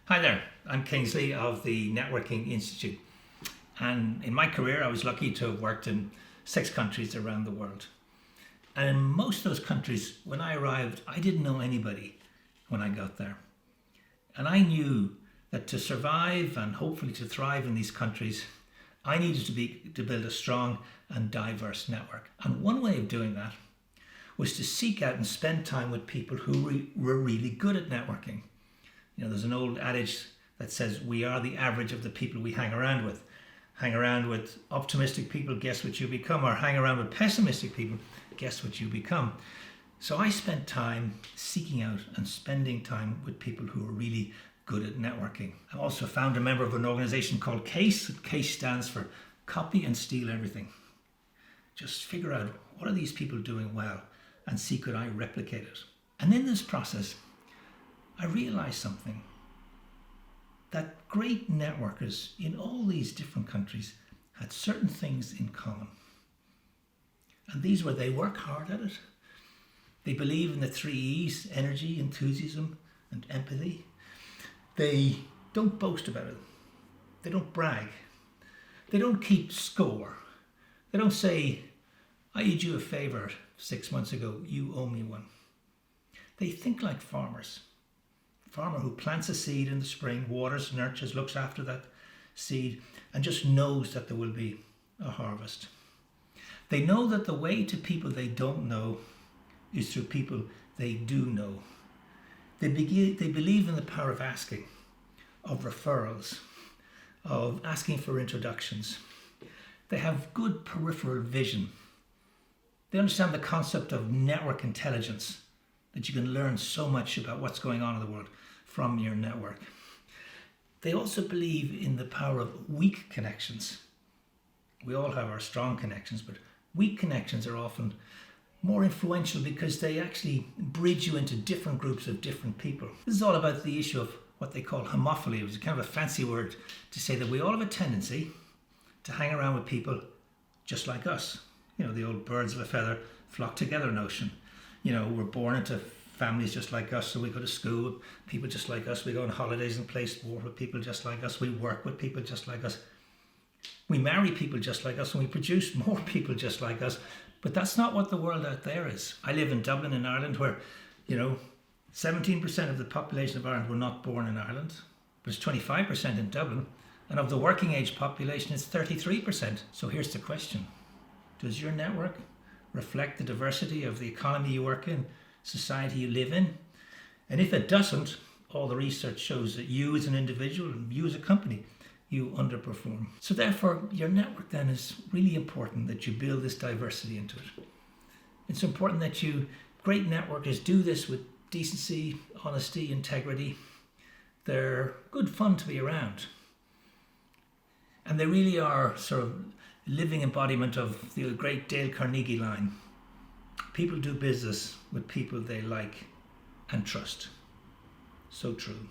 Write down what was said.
Hi there, I'm Kingsley of the Networking Institute, and in my career I was lucky to have worked in 6 countries around the world. And in most of those countries, when I arrived, I didn't know anybody when I got there. And I knew that to survive and hopefully to thrive in these countries, I needed to build a strong and diverse network. And one way of doing that was to seek out and spend time with people who were really good at networking. There's an old adage that says we are the average of the people we hang around with. Hang around with optimistic people, guess what you become, or hang around with pessimistic people, guess what you become. So I spent time seeking out and spending time with people who are really good at networking. I'm also a founder member of an organization called CASE. CASE stands for Copy and Steal Everything. Just figure out, what are these people doing well, and see could I replicate it. And in this process, I realized something, that great networkers in all these different countries had certain things in common. And these were, they work hard at it. They believe in the 3 E's, energy, enthusiasm, and empathy. They don't boast about it. They don't brag. They don't keep score. They don't say, I did you a favor 6 months ago, you owe me one. They think like farmers. Farmer who plants a seed in the spring, waters, nurtures, looks after that seed, and just knows that there will be a harvest. They know that the way to people they don't know is through people they do know. They believe in the power of asking, of referrals, of asking for introductions. They have good peripheral vision. They understand the concept of network intelligence, that you can learn so much about what's going on in the world from your network. They also believe in the power of weak connections. We all have our strong connections, but weak connections are often more influential because they actually bridge you into different groups of different people. This is all about the issue of what they call homophily. It was kind of a fancy word to say that we all have a tendency to hang around with people just like us. The old birds of a feather flock together notion. We're born into families just like us, so we go to school with people just like us. We go on holidays and play sport with people just like us. We work with people just like us. We marry people just like us, and we produce more people just like us. But that's not what the world out there is. I live in Dublin in Ireland, where 17% of the population of Ireland were not born in Ireland, but it's 25% in Dublin, and of the working age population it's 33%. So here's the question: does your network reflect the diversity of the economy you work in, society you live in? And if it doesn't, all the research shows that you as an individual and you as a company, you underperform. So therefore, your network then is really important, that you build this diversity into it. It's important that great networkers do this with decency, honesty, integrity. They're good fun to be around. And they really are sort of living embodiment of the great Dale Carnegie line: people do business with people they like and trust. So true.